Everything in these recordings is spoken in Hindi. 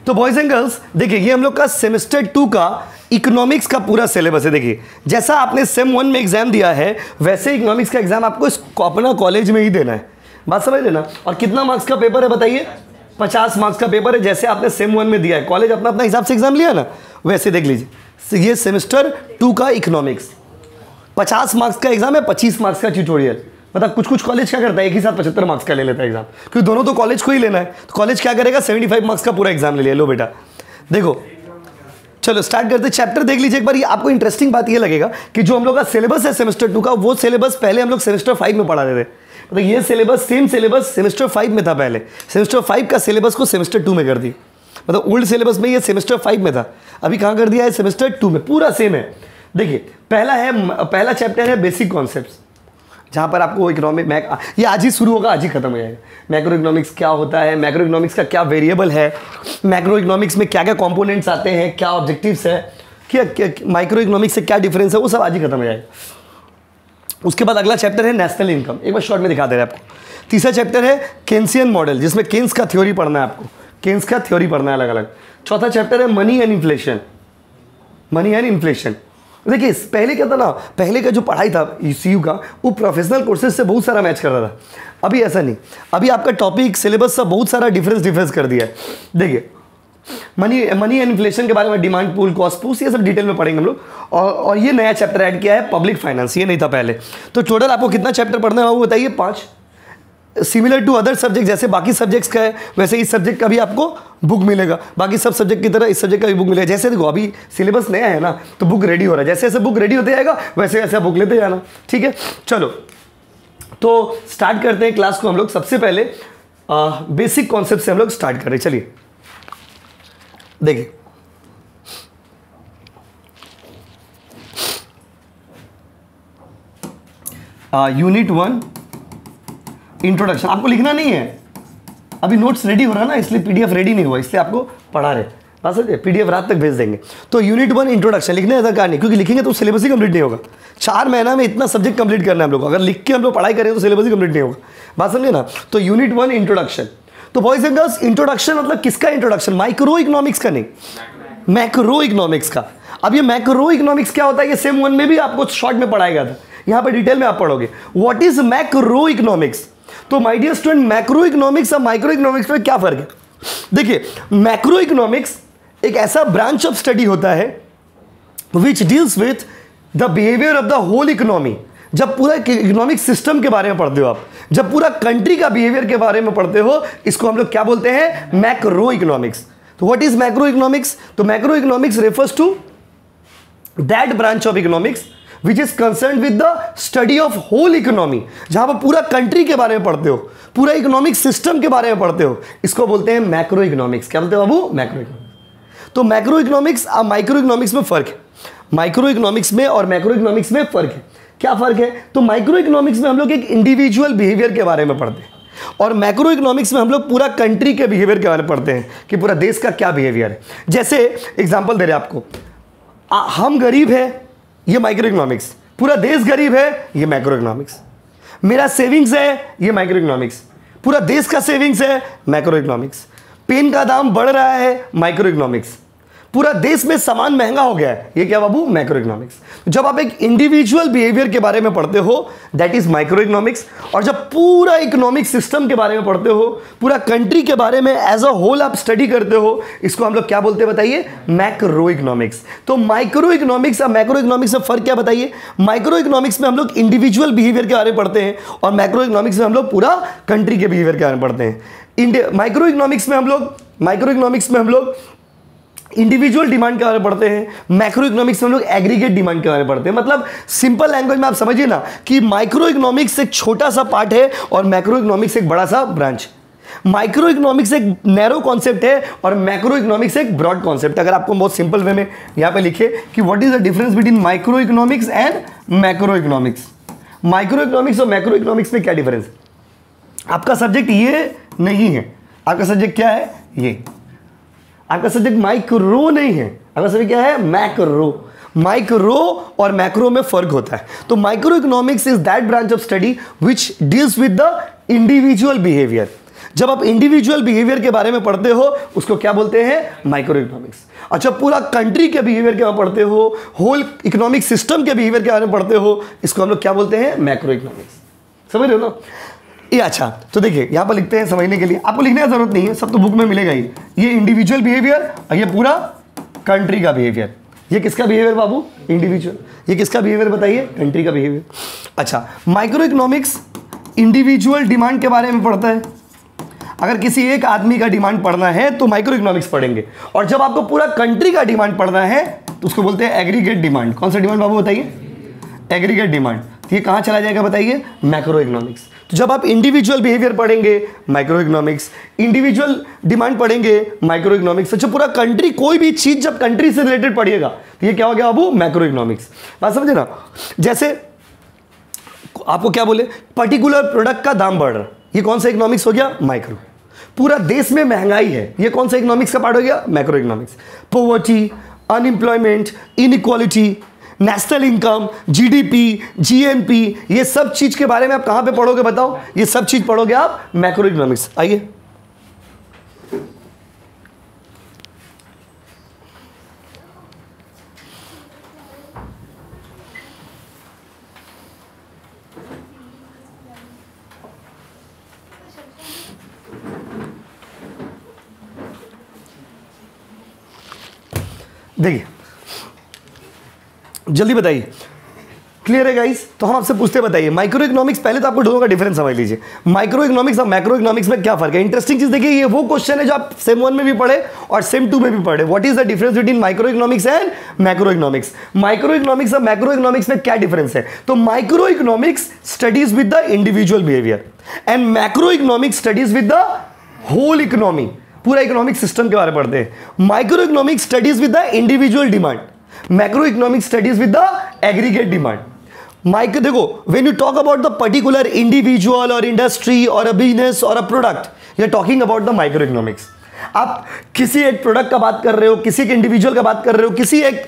तो बॉयज एंड गर्ल्स देखिए, ये हम लोग का सेमेस्टर 2 का इकोनॉमिक्स का पूरा सिलेबस है। देखिए जैसा आपने सेम 1 में एग्जाम दिया है वैसे इकोनॉमिक्स का एग्जाम आपको अपना कॉलेज में ही देना है, बात समझ लेना। और कितना मार्क्स का पेपर है बताइए? 50 मार्क्स का पेपर है, जैसे आपने सेम 1 में दिया है। कॉलेज अपना अपना हिसाब से एग्जाम लिया ना, वैसे देख लीजिए ये सेमेस्टर 2 का इकोनॉमिक्स 50 मार्क्स का एग्जाम है, 25 मार्क्स का ट्यूटोरियल। मतलब कुछ कुछ कॉलेज क्या करता है, एक ही साथ 75 मार्क्स का ले लेता है एग्जाम, क्योंकि दोनों तो कॉलेज को ही लेना है। तो कॉलेज क्या करेगा, 75 मार्क्स का पूरा एग्जाम ले लिया। लो बेटा देखो, चलो स्टार्ट करते। चैप्टर देख लीजिए एक बार। ये आपको इंटरेस्टिंग बात ये लगेगा कि जो हम लोग का सिलेबस है सेमेस्टर 2 का, वो सिलेबस पहले हम लोग सेमेस्टर 5 में पढ़ा रहे थे। मतलब ये सिलेबस सेम सिलेबस सेमेस्टर 5 में था पहले, सेमेस्टर 5 का सिलेबस को सेमेस्टर 2 में कर दी। मतलब ओल्ड सिलेबस में ये सेमेस्टर 5 में था, अभी कहाँ कर दिया है, सेमेस्टर 2 में। पूरा सेम है। देखिए पहला चैप्टर है बेसिक कॉन्सेप्ट्स, जहाँ पर आपको इकोनॉमिक ये आज ही शुरू होगा, आज ही खत्म हो जाएगा। मैक्रो इकोनॉमिक्स क्या होता है, मैक्रो इकोनॉमिक्स का क्या वेरिएबल है, मैक्रो इकोनॉमिक्स में क्या क्या कंपोनेंट्स आते हैं, क्या ऑब्जेक्टिव्स है, क्या माइक्रो इकोनॉमिक्स से क्या डिफरेंस है, वो सब आज ही खत्म हो जाएगा। उसके बाद अगला चैप्टर है नेशनल इनकम, एक बार शॉर्ट में दिखा दे रहे हैं आपको। तीसरा चैप्टर है केन्सियन मॉडल, जिसमें केन्स का थ्योरी पढ़ना है आपको, केन्स का थ्योरी पढ़ना है अलग अलग। चौथा चैप्टर है money and inflation, money and inflation. देखिए पहले क्या था ना, पहले का जो पढ़ाई था यूसीयू का, वो प्रोफेशनल कोर्सेज से बहुत सारा मैच कर रहा था। अभी ऐसा नहीं, अभी आपका टॉपिक सिलेबस से बहुत सारा डिफरेंस कर दिया है। देखिए मनी एंड इन्फ्लेशन के बारे में, डिमांड पूल, कॉस्ट पूल, ये सब डिटेल में पढ़ेंगे हम लोग। और ये नया चैप्टर ऐड किया है पब्लिक फाइनेंस, ये नहीं था पहले। तो टोटल आपको कितना चैप्टर पढ़ना है वो बताइए? 5। सिमिलर टू अदर सब्जेक्ट, जैसे बाकी सब्जेक्ट्स का है वैसे इस सब्जेक्ट का भी आपको बुक मिलेगा, बाकी सब सब्जेक्ट की तरह इस सब्जेक्ट का भी बुक मिलेगा। जैसे देखो अभी सिलेबस नया है ना, तो बुक रेडी हो रहा है, जैसे जैसे बुक रेडी होते जाएगा वैसे वैसे बुक लेते जाना, ठीक है। चलो तो स्टार्ट करते हैं क्लास को हम लोग। सबसे पहले बेसिक कॉन्सेप्ट से हम लोग स्टार्ट कर रहे हैं। चलिए देखिए यूनिट 1 इंट्रोडक्शन। आपको लिखना नहीं है, अभी नोट्स रेडी हो रहा है ना, इसलिए पीडीएफ रेडी नहीं हुआ, इसलिए आपको पढ़ा रहे। बस पीडीएफ रात तक भेज देंगे। तो यूनिट 1 इंट्रोडक्शन लिखने है दरकार नहीं, क्योंकि लिखेंगे तो सिलेबस ही कंप्लीट नहीं होगा। 4 महीना में इतना सब्जेक्ट कंप्लीट करना है हम लोग, अगर लिख के हम लोग पढ़ाई करें तो सिलेबस ही कंप्लीट नहीं होगा। बात समझे ना। तो यूनिट 1 इंट्रोडक्शन। तो बॉयज एंड गर्ल्स इंट्रोडक्शन मतलब किसका इंट्रोडक्शन? माइक्रो इकोनॉमिक्स का नहीं, मैक्रो इकोनॉमिक्स का। अब ये मैक्रो इकोनॉमिक्स क्या होता है, ये सेम 1 में भी आपको शॉर्ट में पढ़ाया गया था, यहाँ पर डिटेल में आप पढ़ोगे। What is macro economics? तो my dear student, macro economics और माइक्रो इकोनॉमिक्स में क्या फर्क है? देखिए मैक्रो इकोनॉमिक्स एक ऐसा ब्रांच ऑफ स्टडी होता है which deals with the behaviour of the whole economy. जब पूरा इकोनॉमिक सिस्टम के बारे में पढ़ते हो आप, जब पूरा कंट्री का बिहेवियर के बारे में पढ़ते हो, इसको हम लोग क्या बोलते हैं? Macro economics. तो व्हाट इज मैक्रो इकोनॉमिक्स? तो macro economics refers to that branch of economics which is concern with the study of whole economy. जहां पर पूरा कंट्री के बारे में पढ़ते हो, पूरा इकोनॉमिक सिस्टम के बारे में पढ़ते हो, इसको बोलते हैं मैक्रो इकोनॉमिक्स। क्या बोलते हो बाबू? Macro economics. तो मैक्रो इकोनॉमिक्स और माइक्रो इकोनॉमिक्स में फर्क है। माइक्रो इकोनॉमिक्स में और मैक्रो इकोनॉमिक्स में फर्क है। क्या फर्क है? तो माइक्रो इकोनॉमिक्स में हम लोग एक इंडिविजुअल बिहेवियर के बारे में पढ़ते हैं, और मैक्रो इकोनॉमिक्स में हम लोग पूरा कंट्री के बिहेवियर के बारे में पढ़ते हैं कि पूरा देश का क्या बिहेवियर है। जैसे एग्जाम्पल दे रहे हैं आपको, हम गरीब है, ये माइक्रो इकोनॉमिक्स। पूरा देश गरीब है, ये मैक्रो इकोनॉमिक्स। मेरा सेविंग्स है, ये माइक्रो इकोनॉमिक्स। पूरा देश का सेविंग्स है, मैक्रो इकोनॉमिक्स। पेन का दाम बढ़ रहा है, माइक्रो इकोनॉमिक्स। पूरा देश में सामान महंगा हो गया है, ये क्या बाबू? Macro economics. जब आप एक इंडिविजुअल बिहेवियर के बारे में पढ़ते हो, दैट इज माइक्रो इकोनॉमिक्स। और जब पूरा इकोनॉमिक सिस्टम के बारे में पढ़ते हो, पूरा कंट्री के बारे में एज अ होल आप स्टडी करते हो, इसको हम लोग क्या बोलते हैं बताइए? Macro economics. तो माइक्रो इकोनॉमिक्स और मैक्रो इकोनॉमिक्स में फर्क क्या बताइए? माइक्रो इकोनॉमिक्स में हम लोग इंडिविजुअल बिहेवियर के बारे में पढ़ते हैं, और मैक्रो इकोनॉमिक्स में हम लोग पूरा कंट्री के बिहेवियर के बारे में पढ़ते हैं। माइक्रो इकोनॉमिक्स में हम लोग इंडिविजुअल डिमांड के बारे में पढ़ते हैं, मैक्रो इकोनॉमिक्स में हम लोग एग्रीगेट डिमांड के बारे में पढ़ते हैं। मतलब सिंपल लैंग्वेज में आप समझिए ना कि माइक्रो इकोनॉमिक्स एक छोटा सा पार्ट है और मैक्रो इकोनॉमिक्स एक बड़ा सा ब्रांच। माइक्रो इकोनॉमिक्स एक नैरो कॉन्सेप्ट है और मैक्रो इकोनॉमिक्स एक ब्रॉड कॉन्सेप्ट। अगर आपको बहुत सिंपल वे में यहाँ पे लिखे कि what is the difference between micro economics and macro economics, micro economics और मैक्रो इकोनॉमिक्स में क्या डिफरेंस है? आपका सब्जेक्ट ये नहीं है, आपका सब्जेक्ट क्या है? ये आपका सब्जेक्ट माइक्रो नहीं है, आपका सब्जेक्ट क्या है? मैक्रो। माइक्रो और मैक्रो में फर्क होता है। तो micro economics is that branch of study which deals with the individual behaviour. जब आप इंडिविजुअल बिहेवियर के बारे में पढ़ते हो उसको क्या बोलते हैं, माइक्रो इकोनॉमिक्स। अच्छा, पूरा कंट्री के बिहेवियर के बारे में पढ़ते हो, होल इकोनॉमिक सिस्टम के बिहेवियर के बारे में पढ़ते हो, इसको हम लोग क्या बोलते हैं, मैक्रो इकोनॉमिक्स। समझ रहे हो ना ये? अच्छा, तो देखिए यहाँ पर लिखते हैं समझने के लिए, आपको लिखने की जरूरत नहीं है, सब तो बुक में मिलेगा ही। ये इंडिविजुअल बिहेवियर और ये पूरा कंट्री का बिहेवियर। ये किसका बिहेवियर बाबू, इंडिविजुअल। ये किसका बिहेवियर बताइए, कंट्री का बिहेवियर। अच्छा, माइक्रो इकोनॉमिक्स इंडिविजुअल डिमांड के बारे में पढ़ता है। अगर किसी एक आदमी का डिमांड पढ़ना है तो माइक्रो इकोनॉमिक्स पढ़ेंगे, और जब आपको पूरा कंट्री का डिमांड पढ़ना है तो उसको बोलते हैं एग्रीगेट डिमांड। कौन सा डिमांड बाबू बताइए, एग्रीगेट डिमांड। ये कहाँ चला जाएगा बताइए, मैक्रो इकोनॉमिक्स। तो जब आप इंडिविजुअल बिहेवियर पढ़ेंगे, माइक्रो इकोनॉमिक्स, इंडिविजुअल डिमांड पढ़ेंगे, माइक्रो इकोनॉमिक्स। अच्छा, पूरा कंट्री, कोई भी चीज जब कंट्री से रिलेटेड पढ़िएगा तो ये क्या हो गया बाबू, मैक्रो इकोनॉमिक्स। बात समझे ना? जैसे आपको क्या बोले, पर्टिकुलर प्रोडक्ट का दाम बढ़ रहा, ये कौन सा इकोनॉमिक्स हो गया, माइक्रो। पूरा देश में महंगाई है, ये कौन सा इकोनॉमिक्स का पार्ट हो गया, macro economics. Poverty, unemployment, inequality, national income, GDP, GNP, ये सब चीज के बारे में आप कहां पे पढ़ोगे बताओ, ये सब चीज पढ़ोगे आप मैक्रो इकोनॉमिक्स। आइए देखिए, जल्दी बताइए, क्लियर है गाइस? तो हम आपसे पूछते बताइए माइक्रो इकोनॉमिक्स, पहले तो आपको दोनों का डिफरेंस समझ लीजिए। माइक्रो इकोनॉमिक्स और मैक्रो इकोनॉमिक्स में क्या फर्क है? इंटरेस्टिंग चीज देखिए, ये वो क्वेश्चन है जो आप सेम 1 में भी पढ़े और सेम 2 में भी पढ़े। What is the difference between micro economics and macro economics? Micro economics और मैक्रो इकोनॉमिक्स में क्या डिफरेंस है? तो micro economics studies with the individual behaviour and macro economics studies with the whole economy, पूरा इकोनॉमिक सिस्टम के बारे में पढ़ते हैं। Micro economics studies with the individual demand, macro economic studies with the aggregate demand. Micro देखो, when you talk about the particular individual और इंडस्ट्री और अ बिजनेस और a product, you are talking about the micro economics. आप किसी एक प्रोडक्ट का बात कर रहे हो, किसी एक इंडिविजुअल का बात कर रहे हो, किसी एक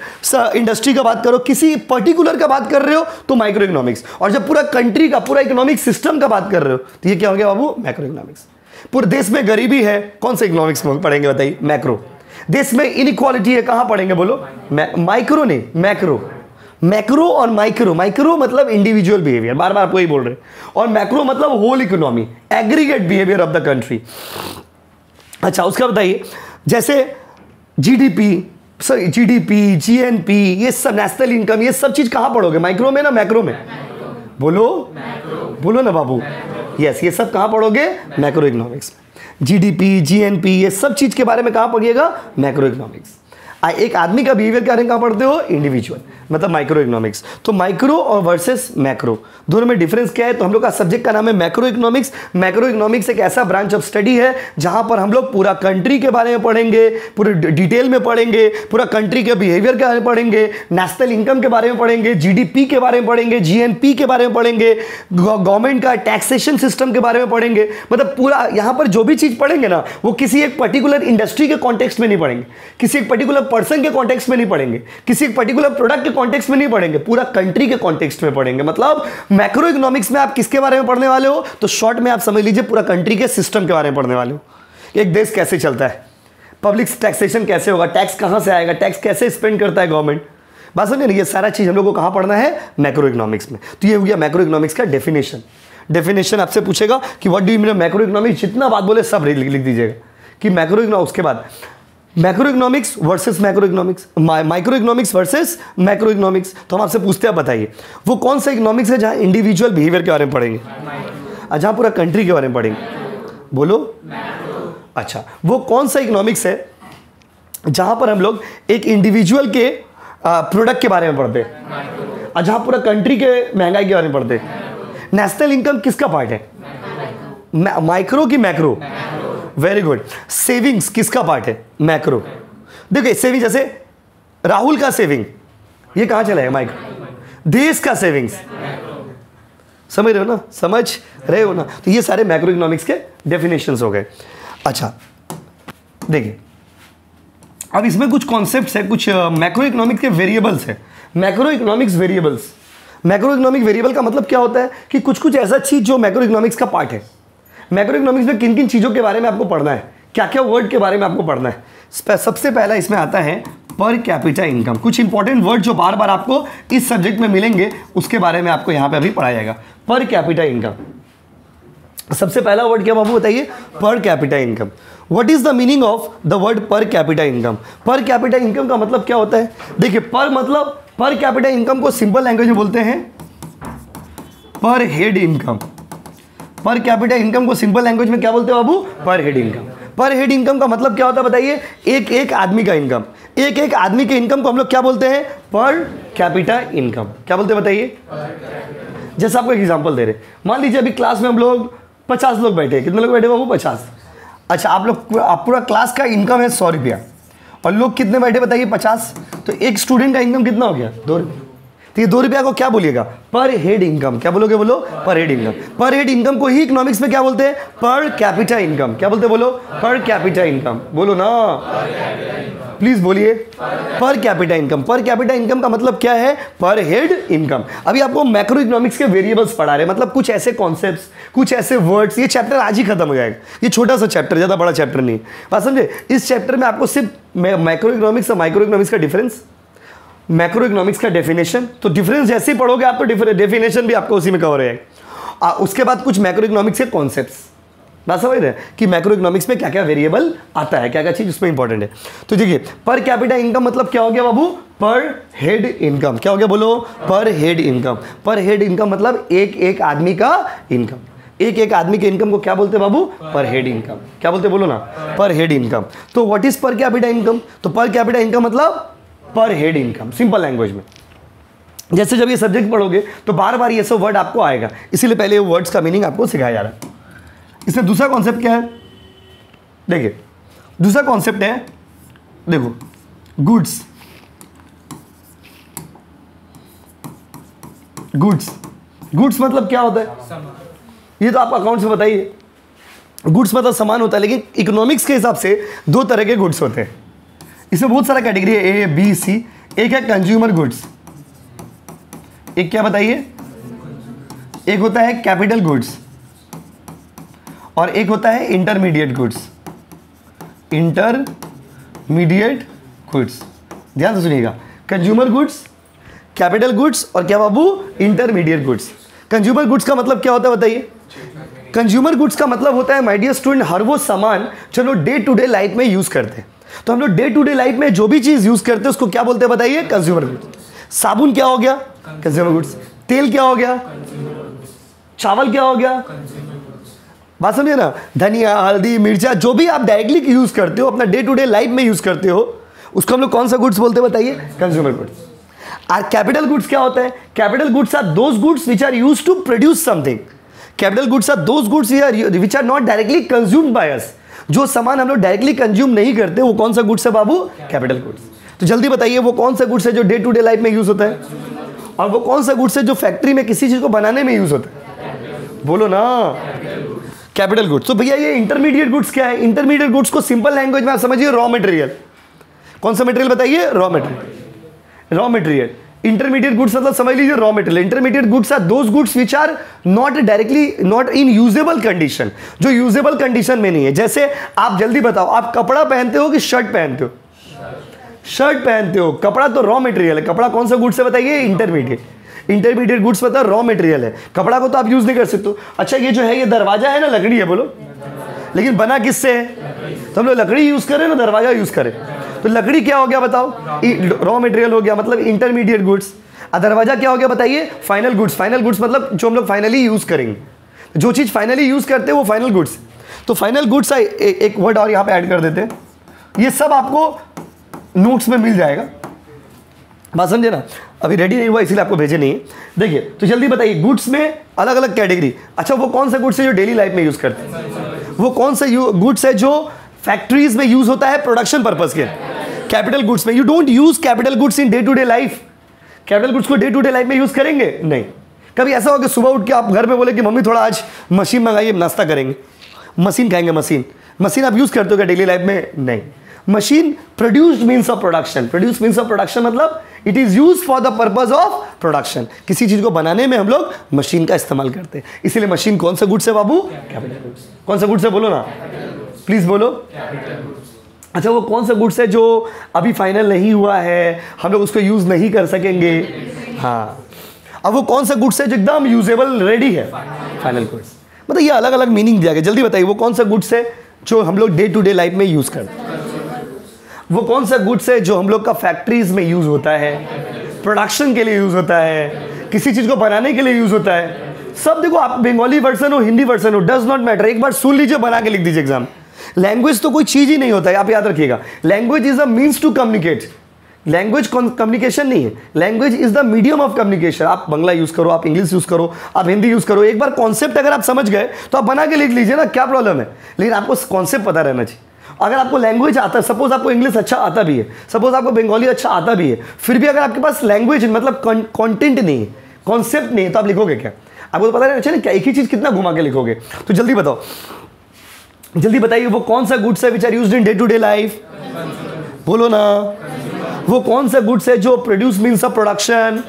इंडस्ट्री का बात करो, किसी पर्टिकुलर का बात कर रहे हो तो माइक्रो इकोनॉमिक्स। और जब पूरा कंट्री का, पूरा इकोनॉमिक सिस्टम का बात कर रहे हो तो ये क्या हो गया बाबू, मैक्रो इकोनॉमिक्स। पूरे देश में गरीबी है, कौन से इकोनॉमिक्स में पढ़ेंगे बताइए, मैक्रो। देश में इनइक्वालिटी है, कहां पढ़ेंगे बोलो, माइक्रो नहीं, मैक्रो। मैक्रो और माइक्रो, माइक्रो मतलब इंडिविजुअल बिहेवियर, बार बार आपको यही बोल रहे हैं, और मैक्रो मतलब whole economy, aggregate behaviour of the country. अच्छा, उसका बताइए, जैसे जीडीपी, जीएनपी, ये सब नेशनल इनकम, ये सब चीज कहां पढ़ोगे, माइक्रो में ना मैक्रो में? बोलो, बोलो ना बाबू। यस, ये सब कहां पढ़ोगे, मैक्रो इकोनॉमिक्स में। जीडीपी, जीएनपी, ये सब चीज के बारे में कहां पढ़िएगा, मैक्रो इकोनॉमिक्स। एक आदमी का बिहेवियर के बारे में कहां पढ़ते हो, इंडिविजुअल, मतलब माइक्रो इकोनॉमिक्स। तो माइक्रो और वर्सेस मैक्रो, दोनों में डिफरेंस क्या है? तो हम लोग का सब्जेक्ट का नाम है मैक्रो इकोनॉमिक्स। मैक्रो इकोनॉमिक्स एक ऐसा ब्रांच ऑफ स्टडी है जहां पर हम लोग पूरा कंट्री के बारे में पढ़ेंगे, पूरे डिटेल में पढ़ेंगे, पूरा कंट्री के बिहेवियर के बारे में पढ़ेंगे, नेशनल इनकम के बारे में पढ़ेंगे, जीडीपी के बारे में पढ़ेंगे, जीएनपी के बारे में पढ़ेंगे, गवर्नमेंट का टैक्सेशन सिस्टम के बारे में पढ़ेंगे। मतलब पूरा यहां पर जो भी चीज पढ़ेंगे ना, वो किसी एक पर्टिकुलर इंडस्ट्री के कॉन्टेक्स्ट में नहीं पढ़ेंगे, किसी एक पर्टिकुलर पर्सन के कॉन्टेक्स्ट में नहीं पढ़ेंगे, किसी एक पर्टिकुलर प्रोडक्ट के कॉन्टेक्स्ट में नहीं पढ़ेंगे, पूरा कंट्री के कॉन्टेक्स्ट में पढ़ेंगे। मतलब मैक्रो इकोनॉमिक्स में आप किसके बारे में पढ़ने वाले हो? तो शॉर्ट में आप समझ लीजिए पूरा कंट्री के सिस्टम के बारे में पढ़ने वाले हो। एक देश कैसे चलता है, पब्लिक टैक्सेशन कैसे होगा, टैक्स कहां से आएगा, टैक्स कैसे स्पेंड करता है गवर्नमेंट, बात समझे ना? ये सारा चीज हम लोग को कहां पढ़ना है, मैक्रो इकोनॉमिक्स में। तो ये हो गया मैक्रो इकोनॉमिक्स का डेफिनेशन। डेफिनेशन आपसे पूछेगा कि what do you mean macro economics, जितना बात बोले सब लिख दीजिएगा कि मैक्रो इकोनॉमिक्स। उसके बाद macro economics versus macro economics, micro economics versus macro economics. तो हम आपसे पूछते हैं, बताइए वो कौन सा इकोनॉमिक्स है जहां इंडिविजुअल बिहेवियर के बारे में पढ़ेंगे, जहां पूरा कंट्री के बारे में पढ़ेंगे, बोलो। अच्छा, वो कौन सा इकोनॉमिक्स है जहां पर हम लोग एक इंडिविजुअल के प्रोडक्ट के बारे में पढ़ते हैं, जहां पूरा कंट्री के महंगाई के बारे में पढ़ते हैं? नेशनल इनकम किसका पार्ट है, माइक्रो की मैक्रो? Very good. सेविंग्स किसका पार्ट है, मैक्रो। देखिए सेविंग, जैसे राहुल का सेविंग, ये कहां चला है, माइक्रो। देश का सेविंग्स, समझ रहे हो ना, समझ रहे हो ना? तो ये सारे मैक्रो इकोनॉमिक्स के डेफिनेशंस हो गए। अच्छा देखिए, अब इसमें कुछ कॉन्सेप्ट्स है, कुछ मैक्रो इकोनॉमिक्स के वेरिएबल्स है। Macro economics variables, macro economic variable का मतलब क्या होता है कि कुछ कुछ ऐसा चीज जो मैक्रो इकोनॉमिक्स का पार्ट है, मैक्रो इकोनॉमिक्स में किन किन चीज़ों के बारे में आपको पढ़ना है, क्या क्या वर्ड के बारे में आपको पढ़ना है। सबसे पहला इसमें आता है पर कैपिटा इनकम। कुछ इंपॉर्टेंट वर्ड जो बार बार आपको इस सब्जेक्ट में मिलेंगे उसके बारे में आपको यहाँ पे अभी पढ़ाया जाएगा। पर कैपिटा इनकम, सबसे पहला वर्ड क्या बाबू बताइए, per capita income. What is the meaning of the word per capita income. Per capita income का मतलब क्या होता है, देखिए पर मतलब पर कैपिटा इनकम को सिंपल लैंग्वेज में बोलते हैं पर head income. Per capita income को सिंपल लैंग्वेज में क्या बोलते हैं बाबू, पर हेड इनकम। पर हेड इनकम का मतलब क्या होता है बताइए, एक एक आदमी का इनकम। एक एक आदमी के इनकम को हम लोग क्या बोलते हैं, पर कैपिटा इनकम। क्या बोलते हैं बताइए। जैसे आपको एक एग्जांपल दे रहे, मान लीजिए अभी क्लास में हम लोग 50 लोग बैठे, कितने लोग बैठे बाबू, 50। अच्छा आप पूरा क्लास का इनकम है 100 रुपया और लोग कितने बैठे बताइए, 50। तो एक स्टूडेंट का इनकम कितना हो गया, 2 रुपये। तो ये 2 रुपया को क्या बोलिएगा, पर हेड इनकम। क्या बोलोगे, बोलो पर हेड इनकम। पर हेड इनकम को ही इकोनॉमिक्स में क्या बोलते हैं, पर कैपिटा इनकम। क्या बोलते हैं, बोलो पर कैपिटा इनकम। बोलो ना, प्लीज बोलिए, per capita income. Per capita income का मतलब क्या है, पर हेड इनकम। अभी आपको मैक्रो इकोनॉमिक्स के वेरिएबल्स पढ़ा रहे हैं, मतलब कुछ ऐसे कॉन्सेप्ट्स, कुछ ऐसे वर्ड्स। ये चैप्टर आज ही खत्म हो जाएगा, ये छोटा सा चैप्टर, ज़्यादा बड़ा चैप्टर नहीं। बात समझे, इस चैप्टर में आपको सिर्फ मैक्रो इकोनॉमिक्स और माइक्रो इकोनॉमिक्स का डिफरेंस, मैक्रो इकोनॉमिक्स का डेफिनेशन, तो डिफरेंस जैसे ही पढ़ोगे आप तो डेफिनेशन भी आपको उसी में कवर है। उसके बाद कुछ मैक्रो इकोनॉमिक्स के कॉन्सेप्ट्स, बात समझ रहे हैं कि मैक्रो इकोनॉमिक्स में क्या क्या वेरिएबल आता है, क्या क्या चीज उसमें इंपॉर्टेंट है। तो देखिए पर कैपिटा इनकम मतलब क्या हो गया बाबू, पर हेड इनकम। क्या हो गया, बोलो पर हेड इनकम। पर हेड इनकम मतलब एक एक आदमी का इनकम। एक एक आदमी के इनकम को क्या बोलते हैं बाबू, पर हेड इनकम। क्या बोलते, बोलो ना, पर हेड इनकम। तो what is per capita income, तो पर कैपिटा इनकम मतलब पर हेड इनकम, सिंपल लैंग्वेज में। जैसे जब ये सब्जेक्ट पढ़ोगे तो बार बार ये सब वर्ड आपको आएगा, इसीलिए पहले वर्ड्स का मीनिंग आपको सिखाया जा रहा है। इसमें दूसरा कॉन्सेप्ट क्या है, देखिए दूसरा कॉन्सेप्ट है, देखो गुड्स। गुड्स मतलब क्या होता है, ये तो आप अकाउंट से बताइए। गुड्स मतलब सामान होता है, लेकिन इकोनॉमिक्स के हिसाब से 2 तरह के गुड्स होते हैं। इसमें बहुत सारा कैटेगरी है, ए बी सी। एक है कंज्यूमर गुड्स, एक क्या बताइए, एक होता है कैपिटल गुड्स और एक होता है इंटरमीडिएट गुड्स। इंटरमीडिएट गुड्स, ध्यान से सुनिएगा, कंज्यूमर गुड्स, कैपिटल गुड्स और क्या बाबू, इंटरमीडिएट गुड्स। कंज्यूमर गुड्स का मतलब क्या होता है बताइए। कंज्यूमर गुड्स का मतलब होता है माय डियर स्टूडेंट, हर वो सामान जो लोग डे टू डे लाइफ में यूज करते हैं। तो हम लोग डे टू डे लाइफ में जो भी चीज यूज करते हैं उसको क्या बोलते हैं बताइए, कंज्यूमर गुड्स। साबुन क्या हो गया, कंज्यूमर गुड्स। तेल क्या हो गया, चावल क्या हो गया, बात समझिए ना, धनिया, हल्दी, मिर्चा, जो भी आप डायरेक्टली यूज करते हो, अपना डे टू डे लाइफ में यूज करते हो, उसको हम लोग कौन सा गुड्स बोलते हैं बताइए, कंज्यूमर गुड्स। और कैपिटल गुड्स क्या होता है, capital goods are those goods which are used to produce something. Capital goods are those goods which are not directly consumed by us. जो सामान हम लोग डायरेक्टली कंज्यूम नहीं करते वो कौन सा गुड्स है बाबू, कैपिटल गुड्स। तो जल्दी बताइए वो कौन सा गुड्स है जो डे टू डे लाइफ में यूज होता है, और वो कौन सा गुड्स है जो फैक्ट्री में किसी चीज को बनाने में यूज होता है, बोलो ना, कैपिटल गुड्स। तो भैया ये इंटरमीडिएट गुड्स क्या है, इंटरमीडिएट गुड्स को सिंपल लैंग्वेज में आप समझिए रॉ मटेरियल। कौन सा मटेरियल बताइए, raw material. Raw material, intermediate goods मतलब समझ लीजिए raw material. Intermediate goods are those goods which are not directly not in usable condition, जो यूजेबल कंडीशन में नहीं है। जैसे आप जल्दी बताओ, आप कपड़ा पहनते हो कि शर्ट पहनते हो, शर्ट पहनते हो, कपड़ा तो रॉ मटेरियल है। कपड़ा कौन सा गुड्स है बताइए, इंटरमीडिएट। इंटरमीडिएट गुड्स मतलब रॉ मटेरियल है, कपड़ा को तो आप यूज नहीं कर सकते। अच्छा ये जो है ये दरवाजा है ना, लकड़ी है, बोलो, लेकिन बना किससे है, तो हम लोग लकड़ी यूज करें ना, दरवाजा यूज करें, तो लकड़ी क्या हो गया बताओ, रॉ मटेरियल हो गया, मतलब इंटरमीडिएट गुड्स। दरवाजा क्या हो गया बताइए, फाइनल गुड्स। फाइनल गुड्स मतलब जो हम लोग फाइनली यूज करेंगे, जो चीज फाइनली यूज करते हैं वो फाइनल गुड्स। तो फाइनल गुड्स एक वर्ड और यहाँ पे ऐड कर देते हैं, ये सब आपको नोट्स में मिल जाएगा, बात समझे ना। अभी रेडी नहीं हुआ इसीलिए आपको भेजे नहीं है। देखिए तो जल्दी बताइए, गुड्स में अलग अलग कैटेगरी। अच्छा वो कौन सा गुड्स है जो डेली लाइफ में यूज करते हैं, वो कौन सा गुड्स है जो फैक्ट्रीज में यूज होता है प्रोडक्शन पर्पस के, कैपिटल गुड्स में। You don't use capital goods in day to day life. Capital goods को डे टू डे लाइफ में यूज करेंगे नहीं। कभी ऐसा हो कि सुबह उठ के आप घर में बोले कि मम्मी थोड़ा आज मशीन मंगाइए, नाश्ता करेंगे, मशीन खाएंगे, मशीन आप यूज करते हो क्या डेली लाइफ में, नहीं। Machine produced means of production, produce means of production मतलब it is use for the purpose of production, किसी चीज को बनाने में हम लोग मशीन का इस्तेमाल करते हैं। इसीलिए मशीन कौन सा गुड्स है बाबू? Capital goods. कौन सा गुड्स है बोलो ना, प्लीज बोलो। अच्छा, वो कौन सा गुड्स है जो अभी फाइनल नहीं हुआ है, हम लोग उसको यूज नहीं कर सकेंगे? हाँ। अब वो कौन सा गुड्स है जो एकदम यूजेबल रेडी है? Final goods. मतलब ये अलग अलग मीनिंग दिया गया। जल्दी बताइए, वो कौन सा गुड्स है जो हम लोग डे टू डे लाइफ में यूज करते हैं? वो कौन सा गुड्स है जो हम लोग का फैक्ट्रीज में यूज होता है, प्रोडक्शन के लिए यूज होता है, किसी चीज को बनाने के लिए यूज होता है? सब देखो, आप बंगाली वर्सन हो, हिंदी वर्सन हो, डज नॉट मैटर, एक बार सुन लीजिए, बना के लिख दीजिए एग्जाम। लैंग्वेज तो कोई चीज ही नहीं होता है, आप याद रखिएगा। Language is a means to communicate, language communication नहीं है, language is the medium of communication. आप बांग्ला यूज करो, आप इंग्लिश यूज करो, आप हिंदी यूज करो, एक बार कॉन्सेप्ट अगर आप समझ गए तो आप बना के लिख लीजिए ना, क्या प्रॉब्लम है? लेकिन आपको कॉन्सेप्ट पता रहना चाहिए। अगर आपको लैंग्वेज आता है, सपोज आपको इंग्लिश अच्छा आता भी है, सपोज आपको बंगाली अच्छा आता भी है, फिर भी अगर आपके पास लैंग्वेज मतलब कंटेंट नहीं है, कॉन्सेप्ट नहीं है, तो आप लिखोगे क्या? आपको तो पता रहना चाहिए ना, क्या एक ही चीज कितना घुमा के लिखोगे? तो जल्दी बताओ, जल्दी बताइए, वो कौन सा गुड्स है which are used in day to day life? बोलो ना। वो कौन सा गुड्स है जो produce means of production?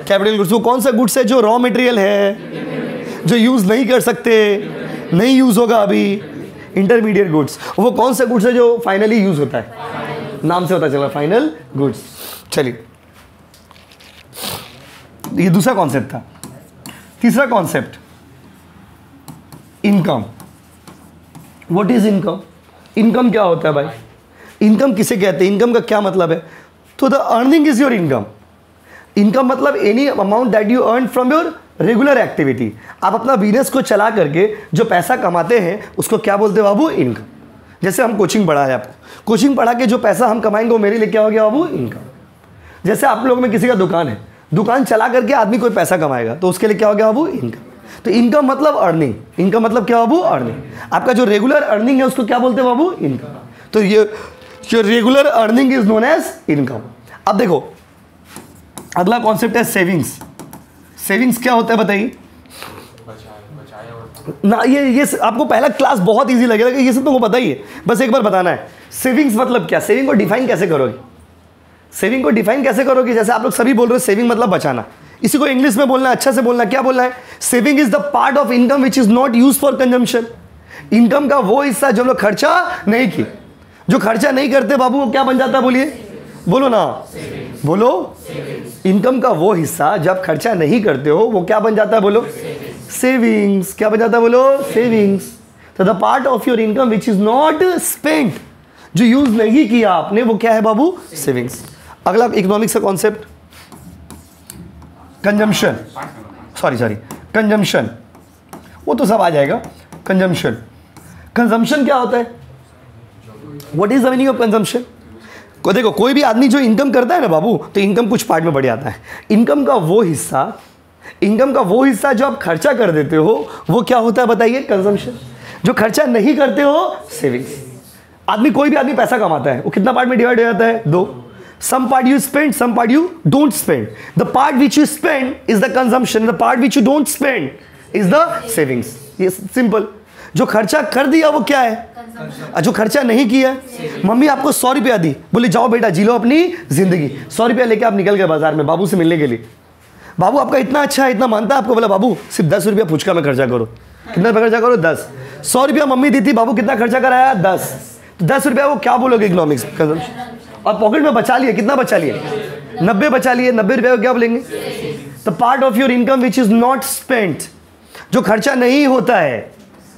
Capital goods. वो कौन सा गुड्स है जो रॉ मटेरियल है, जो यूज नहीं कर सकते, नहीं यूज होगा अभी? Intermediate goods. वो कौन सा गुड्स है जो फाइनली यूज होता है? नाम से पता चला, फाइनल गुड्स। चलिए, ये दूसरा कॉन्सेप्ट था। तीसरा concept, income. What is income? Income क्या होता है भाई? इनकम किसे कहते हैं? इनकम का क्या मतलब है? तो the earning is your income. Income मतलब any amount that you earn from your regular activity. आप अपना बिजनेस को चला करके जो पैसा कमाते हैं उसको क्या बोलते हैं बाबू? इनकम। जैसे हम कोचिंग पढ़ा है आपको, कोचिंग पढ़ा के जो पैसा हम कमाएंगे वो मेरे लिए क्या हो गया बाबू? इनकम। जैसे आप लोगों में किसी का दुकान है, दुकान चला करके आदमी कोई पैसा कमाएगा तो उसके लिए क्या हो गया बाबू? इनकम। तो इनकम मतलब अर्निंग। इनकम मतलब क्या बाबू? अर्निंग। आपका जो रेगुलर अर्निंग है उसको क्या बोलते हैं बाबू? इनकम। तो ये जो regular earning is known as income. अब देखो, अगला कॉन्सेप्ट है सेविंग्स। सेविंग्स क्या होता है बताइए ना? ये आपको पहला क्लास बहुत इजी लगेगा, ये सब तुमको पता ही है, बस एक बार बताना है। सेविंग्स मतलब क्या? सेविंग को डिफाइन कैसे करोगे? सेविंग को डिफाइन कैसे करोगे? जैसे आप लोग सभी बोल रहे हो सेविंग मतलब बचाना, इसी को इंग्लिश में बोलना है, अच्छा से बोलना, क्या बोलना है? Saving is the part of income which is not use for consumption. Income का वो हिस्सा जो लोग खर्चा नहीं किए, जो खर्चा नहीं करते बाबू, वो क्या बन जाता है? बोलिए, बोलो ना, बोलो। इनकम का वो हिस्सा जब खर्चा नहीं करते हो वो क्या बन जाता है? बोलो, सेविंग्स। क्या बन जाता है? बोलो, सेविंग्स। तो the part of your income which is not spent, जो यूज नहीं किया आपने, वो क्या है बाबू? सेविंग्स। अगला इकोनॉमिक्स का कॉन्सेप्ट, कंजम्पशन। सॉरी, कंजम्पशन, वो तो सब आ जाएगा। कंजम्पशन, कंजम्पशन क्या होता है? What is the meaning of consumption? को देखो, कोई भी आदमी जो इनकम करता है ना बाबू, तो इनकम कुछ पार्ट में बढ़ जाता है। इनकम का वो हिस्सा जो आप खर्चा कर देते हो वो क्या होता है बताइए? कंजम्पशन। जो खर्चा नहीं करते हो, सेविंग्स। आदमी, कोई भी आदमी पैसा कमाता है, वो कितना पार्ट में डिवाइड हो जाता है? दो। Some part you spend, some part you don't spend. The part which you spend is the consumption, the part which you don't spend is the savings. ये सिंपल। जो खर्चा कर दिया वो क्या है? जो खर्चा नहीं किया, मम्मी आपको 100 रुपया दी, बोले जाओ बेटा जी लो अपनी जिंदगी। 100 रुपया लेके आप निकल गए बाजार में बाबू से मिलने के लिए। बाबू आपका इतना अच्छा है, इतना मानता है आपको, बोला बाबू सिर्फ 10 रुपया फुचका में खर्चा करो। कितना खर्चा करो? 10। 100 रुपया मम्मी दी थी, बाबू कितना खर्चा कराया? 10। 10 रुपया वो क्या बोलोगे? Economics, consumption. और पॉकेट में बचा लिए, कितना बचा लिए? 90 बचा लिए। 90 रुपया को क्या बोलेंगे? The part of your income which is not spent, जो खर्चा नहीं होता है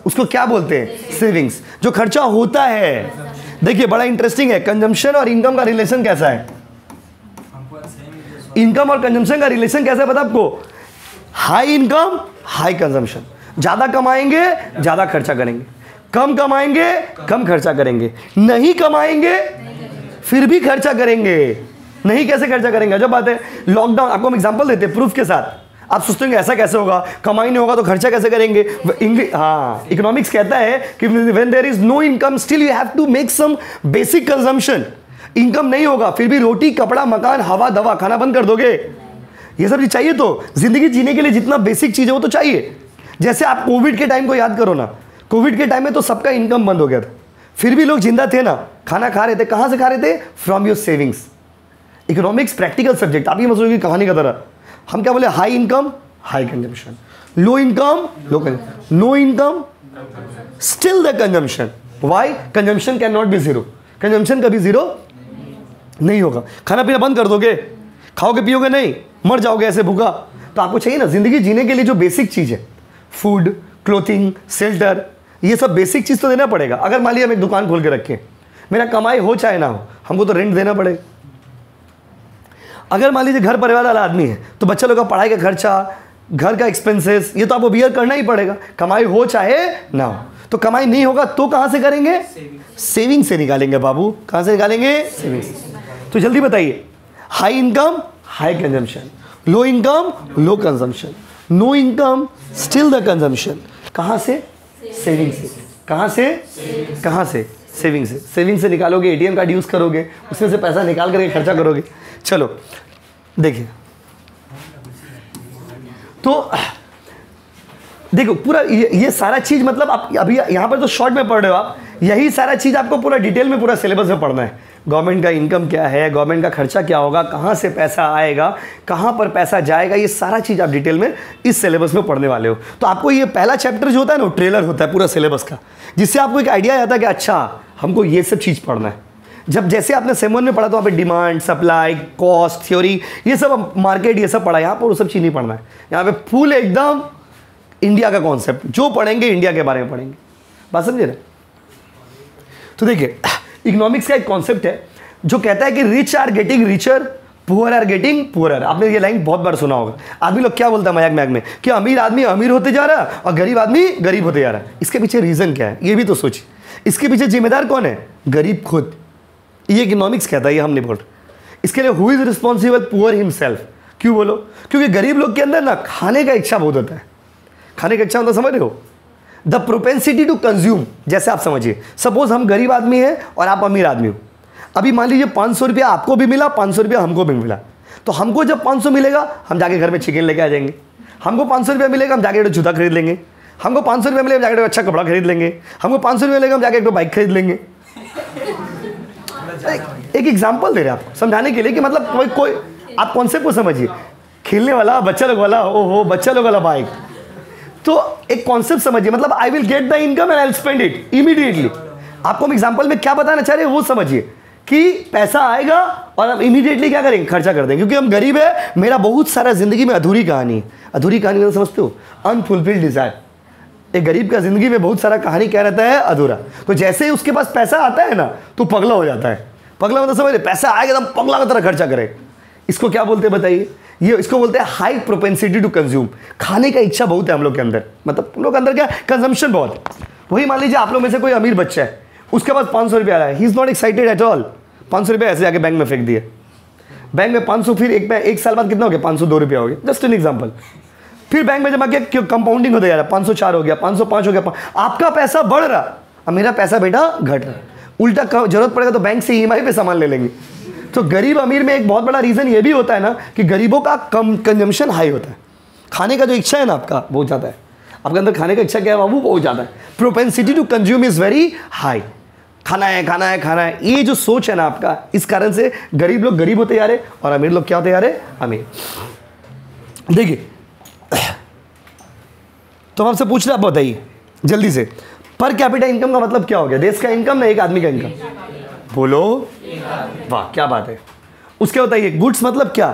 उसको क्या बोलते हैं? सेविंग्स। जो खर्चा होता है, देखिए बड़ा इंटरेस्टिंग है, कंजम्पशन और इनकम का रिलेशन कैसा है? इनकम और कंजम्पशन का रिलेशन कैसा है पता आपको? High income, high consumption. ज्यादा कमाएंगे, ज्यादा खर्चा करेंगे, कम कमाएंगे, कम खर्चा करेंगे, नहीं कमाएंगे फिर भी खर्चा करेंगे। नहीं कैसे खर्चा करेंगे? जब बात है लॉकडाउन, आपको हम एग्जांपल देते हैं प्रूफ के साथ। आप सोचते हैं ऐसा कैसे होगा, कमाई नहीं होगा तो खर्चा कैसे करेंगे? इंग्लिश, हाँ, इकोनॉमिक्स कहता है कि when there is no income still you have to make some basic consumption. Income नहीं होगा फिर भी रोटी, कपड़ा, मकान, हवा, दवा खाना बंद कर दोगे? ये सब चीज चाहिए। तो जिंदगी जीने के लिए जितना बेसिक चीज है वो तो चाहिए। जैसे आप कोविड के टाइम को याद करो ना, कोविड के टाइम में तो सबका इनकम बंद हो गया था, फिर भी लोग जिंदा थे ना, खाना खा रहे थे। कहाँ से खा रहे थे? From your savings. Economics practical subject, आप ये समझो कि कहानी का तरह। हम क्या बोले? High income high consumption, low income low consumption, no income still the consumption. Why? Consumption can not be zero, consumption कभी जीरो नहीं होगा। खाना पीना बंद कर दोगे, खाओगे पियोगे नहीं, मर जाओगे ऐसे भूखा। तो आपको चाहिए ना जिंदगी जीने के लिए जो बेसिक चीज है, फूड, क्लोथिंग, शेल्टर, ये सब बेसिक चीज तो देना पड़ेगा। अगर मान लीजिए हम एक दुकान खोल के रखें, मेरा कमाई हो चाहे ना हो, हमको तो रेंट देना पड़ेगा। अगर मान लीजिए घर परिवार वाला आदमी है, तो बच्चा लोग का पढ़ाई का खर्चा, घर का एक्सपेंसेस, ये तो आपको बियर करना ही पड़ेगा, कमाई हो चाहे ना हो। तो कमाई नहीं होगा तो कहां से करेंगे? सेविंग से निकालेंगे बाबू। कहां से निकालेंगे? सेविंग से। तो जल्दी बताइए, high income high consumption, low income low consumption, no income still the consumption. कहां से? सेविंग से। कहां से? कहां से? सेविंग से। सेविंग से निकालोगे, एटीएम कार्ड यूज करोगे, उसमें से पैसा निकाल करके खर्चा करोगे। चलो देखिए, तो देखो पूरा ये सारा चीज, मतलब आप अभी यहाँ पर तो शॉर्ट में पढ़ रहे हो आप, यही सारा चीज आपको पूरा डिटेल में पूरा सिलेबस में पढ़ना है। गवर्नमेंट का इनकम क्या है, गवर्नमेंट का खर्चा क्या होगा, कहाँ से पैसा आएगा, कहाँ पर पैसा जाएगा, ये सारा चीज आप डिटेल में इस सिलेबस में पढ़ने वाले हो। तो आपको ये पहला चैप्टर जो होता है ना, ट्रेलर होता है पूरा सिलेबस का, जिससे आपको एक आइडिया आता है कि अच्छा हमको ये सब चीज़ पढ़ना है। जब जैसे आपने सेम में पढ़ा तो वहाँ पे डिमांड, सप्लाई, कॉस्ट थ्योरी, ये सब मार्केट, ये सब पढ़ा। यहाँ पर वो सब चीज़ नहीं पढ़ना है। यहाँ पे फुल एकदम इंडिया का कॉन्सेप्ट, जो पढ़ेंगे इंडिया के बारे में पढ़ेंगे। बात समझे ना? तो देखिए, इकोनॉमिक्स का एक कॉन्सेप्ट है जो कहता है कि rich are getting richer, poor are getting poorer. आपने ये लाइन बहुत बार सुना होगा। आदमी लोग क्या बोलता है मजाक मजाक में कि अमीर आदमी अमीर होते जा रहा है और गरीब आदमी गरीब होते जा रहा है। इसके पीछे रीजन क्या है, ये भी तो सोचिए। इसके पीछे जिम्मेदार कौन है? गरीब खुद। ये इकोनॉमिक्स कहता है, ये हम नहीं बोल रहे। इसके लिए who is responsible? Poor himself. क्यों बोलो? क्योंकि गरीब लोग के अंदर ना खाने का इच्छा बहुत होता है। खाने का इच्छा होता, समझ रहे हो? The propensity to consume. जैसे आप समझिए, सपोज हम गरीब आदमी हैं और आप अमीर आदमी हो। अभी मान लीजिए 500 रुपया आपको भी मिला, 500 रुपया हमको भी मिला। तो हमको जब 500 मिलेगा, हम जाके घर में चिकन लेके आ जाएंगे। हमको 500 रुपया मिलेगा, हम जाके एक जूता खरीद लेंगे। हमको 500 रुपया मिलेगा, जाके अच्छा कपड़ा खरीद लेंगे। हमको 500 रुपया मिलेगा, हम जाके एक बाइक खरीद लेंगे। एक एग्जाम्पल दे रहे हैं आपको समझाने के लिए कि मतलब कोई आप कॉन्सेप्ट को समझिए। खेलने वाला, बच्चा लोग वाला, ओहो बच्चा लोग वाला बाइक। तो एक कॉन्सेप्ट समझिए, मतलब I will get the income and I will spend it immediately. आपको हम एग्जांपल में क्या बताना चाह रहे हैं वो समझिए कि पैसा आएगा और हम इमीडिएटली क्या करेंगे? खर्चा कर देंगे। क्योंकि हम गरीब है। मेरा बहुत सारा जिंदगी में अधूरी कहानी है। अधूरी कहानी मतलब समझते हो? Unfulfilled Dzire. एक गरीब का जिंदगी में बहुत सारा कहानी क्या रहता है? अधूरा। तो जैसे ही उसके पास पैसा आता है ना, तो पगला हो जाता है। पगला मतलब समझ रहे? पैसा आएगा एकदम पगला की तरह खर्चा करे। इसको क्या बोलते हैं बताइए? ये इसको बोलते हैं हाई प्रोपेंसिटी टू कंज्यूम। खाने का इच्छा बहुत है हम लोग के अंदर, मतलब हम लोग के अंदर क्या, कंजम्पशन बहुत है। वही मान लीजिए आप लोग में से कोई अमीर बच्चा है, उसके पास 500 रुपया आ रहा है, he is not excited at all. 500 रुपया ऐसे जाके बैंक में फेंक दिए। बैंक में 500, फिर एक साल बाद कितना हो गया? 502 रुपया हो गया। Just an example. फिर बैंक में जमा किया, कंपाउंडिंग होता जा रहा है, 504 हो गया, 505 हो गया। आपका पैसा बढ़ रहा और मेरा पैसा बेटा घट रहा। उल्टा जरूरत पड़ेगा तो बैंक से ईएमआई पे सामान ले लेंगे। तो गरीब अमीर में एक बहुत बड़ा रीजन ये भी होता है ना कि गरीबों का कम कंजम्पशन हाई होता है। खाने का जो इच्छा है ना आपका बहुत ज़्यादा है। आपके अंदर खाने का इच्छा क्या है बाबू? बहुत ज़्यादा है। Propensity to consume is very high. खाना है, खाना है, खाना है, ये जो सोच है ना आपका, इस कारण से गरीब लोग गरीब होते जा रहे और अमीर लोग क्या होते जा रहे? अमीर। देखिए, तो हम आपसे पूछ रहे, आप बताइए जल्दी से, पर कैपिटा इनकम का मतलब क्या हो गया? देश का इनकम ना एक आदमी का इनकम। बोलो, वाह क्या बात है। उसके बताइए, गुड्स मतलब क्या?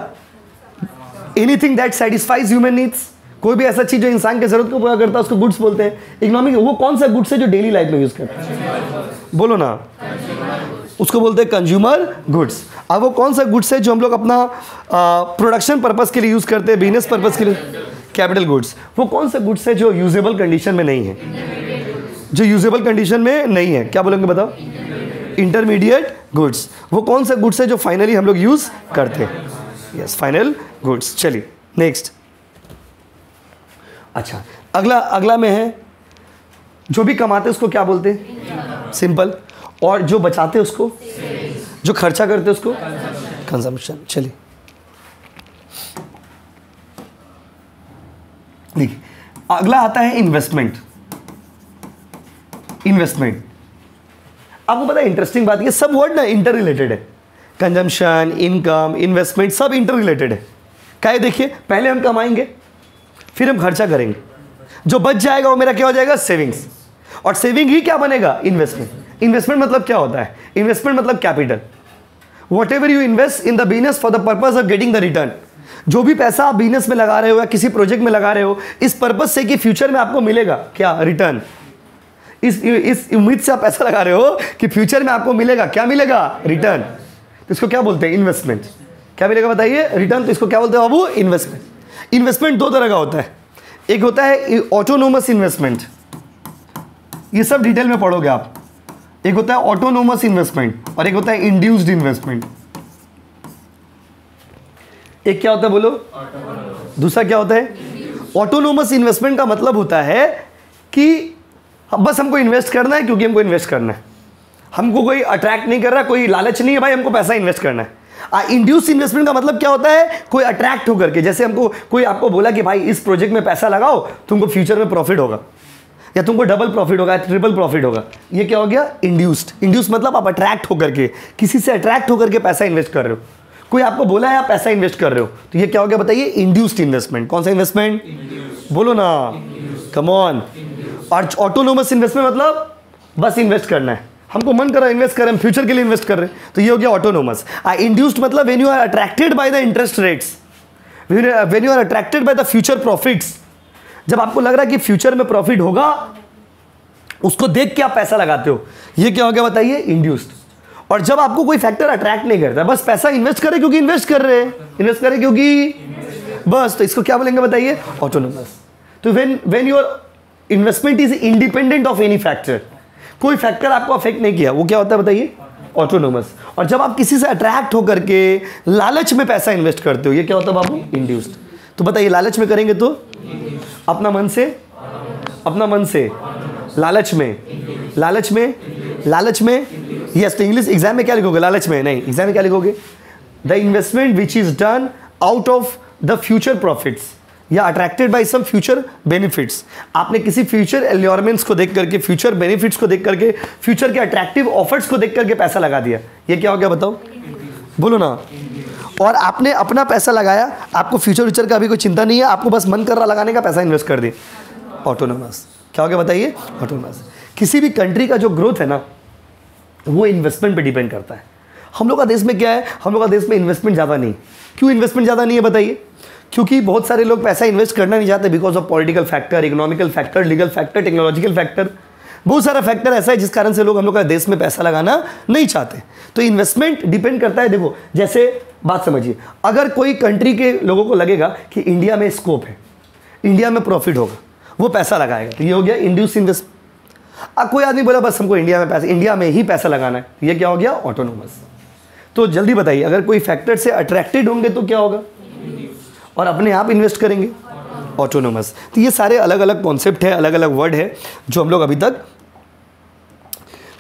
Anything that satisfies human needs. कोई भी ऐसा चीज जो इंसान की जरूरत को पूरा करता है उसको गुड्स बोलते हैं। इकोनॉमिक वो कौन सा गुड्स है जो डेली लाइफ में यूज करते हैं? बोलो ना, उसको बोलते हैं कंज्यूमर गुड्स। अब वो कौन सा गुड्स है जो हम लोग अपना प्रोडक्शन पर्पस के लिए यूज करते हैं, बिजनेस पर्पस के लिए? Capital goods. वो कौन सा गुड्स है जो यूजेबल कंडीशन में नहीं है? जो यूजेबल कंडीशन में नहीं है, क्या बोलेंगे बताओ? Intermediate goods. वो कौन सा गुड्स है जो फाइनली हम लोग यूज करते हैं? Yes, final goods. चलिए नेक्स्ट। अच्छा, अगला में है जो भी कमाते उसको क्या बोलते हैं? सिंपल। और जो बचाते उसको, जो खर्चा करते उसको कंजम्पशन। चलिए देखिए, अगला आता है इन्वेस्टमेंट। इन्वेस्टमेंट आपको पता है इंटरेस्टिंग बात, ये सब वर्ड ना इंटर रिलेटेड है। कंजम्पशन, इनकम, इन्वेस्टमेंट सब इंटर रिलेटेड है। क्या है देखिए, पहले हम कमाएंगे, फिर हम खर्चा करेंगे, जो बच जाएगा वो मेरा क्या हो जाएगा, सेविंग्स, और सेविंग ही क्या बनेगा, इन्वेस्टमेंट। इन्वेस्टमेंट मतलब क्या होता है, इन्वेस्टमेंट मतलब capital. What ever you invest in the business for the purpose of getting the return, जो भी पैसा आप बिजनेस में लगा रहे हो या किसी प्रोजेक्ट में लगा रहे हो, इस पर्पज से कि फ्यूचर में आपको मिलेगा क्या, रिटर्न। इस उम्मीद से आप पैसा लगा रहे हो कि फ्यूचर में आपको मिलेगा क्या, मिलेगा रिटर्न, तो इसको क्या बोलते हैं, इन्वेस्टमेंट। क्या मिलेगा बताइए, रिटर्न, तो इसको क्या बोलते हैं बाबू, इन्वेस्टमेंट। इन्वेस्टमेंट दो तरह का होता है, एक होता है ऑटोनोमस इन्वेस्टमेंट, ये सब डिटेल में पढ़ोगे आप। एक होता है ऑटोनोमस इन्वेस्टमेंट और एक होता है इंड्यूस्ड इन्वेस्टमेंट। एक क्या होता है बोलो, दूसरा क्या होता है, ऑटोनोमस इन्वेस्टमेंट का मतलब होता है कि बस हमको इन्वेस्ट करना है क्योंकि हमको इन्वेस्ट करना है, हमको कोई अट्रैक्ट नहीं कर रहा, कोई लालच नहीं है भाई, हमको पैसा इन्वेस्ट करना है। इंड्यूस इन्वेस्टमेंट का मतलब क्या होता है, कोई अट्रैक्ट होकर के, जैसे हमको कोई आपको बोला कि भाई इस प्रोजेक्ट में पैसा लगाओ, तुमको फ्यूचर में प्रॉफिट होगा, या तुमको डबल प्रॉफिट होगा, ट्रिपल प्रॉफिट होगा, ये क्या हो गया, इंड्यूस्ड। इंड्यूस मतलब आप अट्रैक्ट होकर के, किसी से अट्रैक्ट होकर के पैसा इन्वेस्ट कर रहे हो, कोई आपको बोला है आप पैसा इन्वेस्ट कर रहे हो, तो ये क्या हो गया बताइए, इंड्यूस्ड इन्वेस्टमेंट। कौन सा इन्वेस्टमेंट, बोलो ना, कम ऑन। और ऑटोनोमस इन्वेस्टमेंट मतलब बस इन्वेस्ट करना है, हमको मन कर रहा है इन्वेस्ट कर रहे हैं, फ्यूचर के लिए इन्वेस्ट कर रहे हैं, तो ये हो गया ऑटोनोमस। इंड्यूस्ड मतलब when you are attracted by the interest rates, when you are attracted by the future profits, जब आपको लग रहा है कि फ्यूचर में प्रॉफिट होगा, उसको देख के आप पैसा लगाते हो, ये क्या हो गया बताइए, इंड्यूस्ड। और जब आपको कोई फैक्टर अट्रैक्ट नहीं करता, बस पैसा इन्वेस्ट करे क्योंकि इन्वेस्ट कर रहे हैं, इन्वेस्ट करे क्योंकि बस, तो इसको क्या बोलेंगे बताइए, ऑटोनोमस। तो when your investment is independent of any factor, कोई फैक्टर आपको अफेक्ट नहीं किया, वो क्या होता है बताइए, ऑटोनोमस। और जब आप किसी से अट्रैक्ट होकर के लालच में पैसा इन्वेस्ट करते हो, ये क्या होता है बाबू, इंड्यूस्ड। तो बताइए लालच में करेंगे तो अपना मन से, अपना मन से, लालच में, लालच में, लालच में, यस। तो इंग्लिश एग्जाम में क्या लिखोगे, लालच में नहीं, एग्जाम में क्या लिखोगे, the investment which is done out of the future profits या attracted by some future benefits. आपने किसी फ्यूचर एलियोरमेंट्स को देख करके, फ्यूचर बेनिफिट्स को देख करके, फ्यूचर के अट्रैक्टिव ऑफर्स को देख करके पैसा लगा दिया, ये क्या हो गया बताओ, बोलो ना। और आपने अपना पैसा लगाया, आपको फ्यूचर का अभी कोई चिंता नहीं है, आपको बस मन कर रहा लगाने का, पैसा इन्वेस्ट कर दिए, ऑटोनोमस। क्या हो गया बताइए, ऑटोनोमस। किसी भी कंट्री का जो ग्रोथ है ना, वो इन्वेस्टमेंट पे डिपेंड करता है। हम लोग का देश में क्या है, हम लोग का देश में इन्वेस्टमेंट ज़्यादा नहीं। क्यों इन्वेस्टमेंट ज़्यादा नहीं है बताइए, क्योंकि बहुत सारे लोग पैसा इन्वेस्ट करना नहीं चाहते, because of political factor, economical factor, legal factor, technological factor, बहुत सारा फैक्टर ऐसा है जिस कारण से लोग हम लोग का देश में पैसा लगाना नहीं चाहते। तो इन्वेस्टमेंट डिपेंड करता है, देखो जैसे बात समझिए, अगर कोई कंट्री के लोगों को लगेगा कि इंडिया में स्कोप है, इंडिया में प्रॉफिट होगा, वो पैसा लगाएगा, तो ये हो गया इंड्यूस इन्वेस्ट। अब कोई आदमी बोला बस हमको इंडिया में ही पैसा लगाना है, ये क्या हो गया, ऑटोनोमस। तो जल्दी बताइए, अगर कोई फैक्टर से अट्रैक्टेड होंगे तो क्या होगा, और अपने आप इन्वेस्ट करेंगे, ऑटोनोमस। तो ये सारे अलग अलग कॉन्सेप्ट है, अलग अलग वर्ड है जो हम लोग अभी तक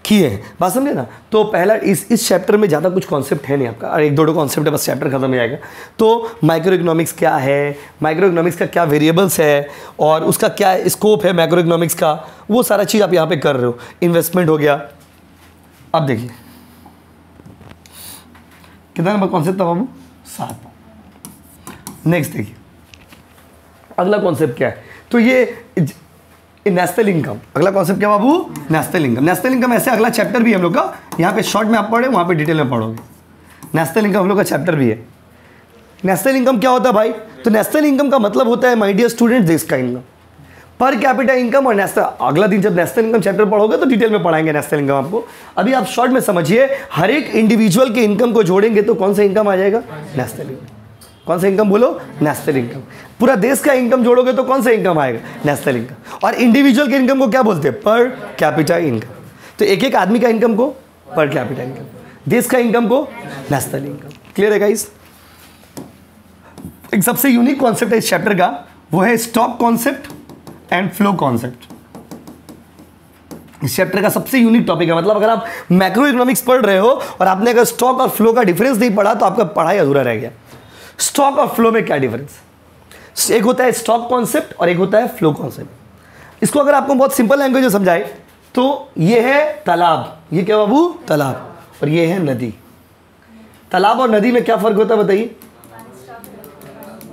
किए हैं, बात समझे ना। तो पहला इस चैप्टर में ज़्यादा कुछ कॉन्सेप्ट है नहीं आपका, और एक दो कॉन्सेप्ट है, बस चैप्टर खत्म हो जाएगा। तो माइक्रो इकोनॉमिक्स क्या है, माइक्रो इकोनॉमिक्स का क्या वेरिएबल्स है, और उसका क्या स्कोप है माइक्रो इकोनॉमिक्स का, वो सारा चीज़ आप यहाँ पे कर रहे हो। इन्वेस्टमेंट हो गया। अब देखिए कितना नंबर कॉन्सेप्ट था बाबू, 7। नेक्स्ट देखिए अगला कॉन्सेप्ट क्या है, तो ये नेशनल इनकम। अगला कॉन्सेप्ट क्या बाबू, नेशनल इनकम। नेशनल इनकम ऐसे अगला चैप्टर भी है हम लोग का, यहाँ पे शॉर्ट में आप पढ़े, वहाँ पे डिटेल में पढ़ोगे। नेशनल इनकम हम लोग का चैप्टर भी है। नेशनल इनकम क्या होता है भाई, तो नेशनल इनकम का मतलब होता है माय डियर स्टूडेंट, देश का इनकम, पर कैपिटा इनकम और नेशनल। अगला दिन जब नेशनल इनकम चैप्टर पढ़ोगे तो डिटेल में पढ़ाएंगे नेशनल इनकम आपको। अभी आप शॉर्ट में समझिए, हर एक इंडिविजुअल के इनकम को जोड़ेंगे तो कौन सा इनकम आ जाएगा, नेशनल इनकम। कौन सा इनकम बोलो, नेशनल इनकम। पूरा देश का इनकम जोड़ोगे तो कौन सा इनकम आएगा, नेशनल इनकम। और इंडिविजुअल के इनकम को क्या बोलते हैं, पर कैपिटा इनकम। तो एक एक आदमी का इनकम को पर कैपिटा इनकम, देश का इनकम को नेशनल इनकम। क्लियर है गाइस। एक सबसे यूनिक कॉन्सेप्ट है इस चैप्टर का, वो है stock concept and flow concept. इस चैप्टर का सबसे यूनिक टॉपिक है। मतलब अगर आप मैक्रो इकोनॉमिक्स पढ़ रहे हो और आपने अगर स्टॉक और फ्लो का डिफरेंस नहीं पढ़ा तो आपका पढ़ाई अधूरा रह गया। स्टॉक और फ्लो में क्या डिफरेंस, एक होता है स्टॉक कॉन्सेप्ट और एक होता है फ्लो कॉन्सेप्ट। इसको अगर आपको बहुत सिंपल लैंग्वेज में समझाए तो ये है तालाब, ये क्या बाबू, तालाब, और ये है नदी। तालाब और नदी में क्या फर्क होता है बताइए,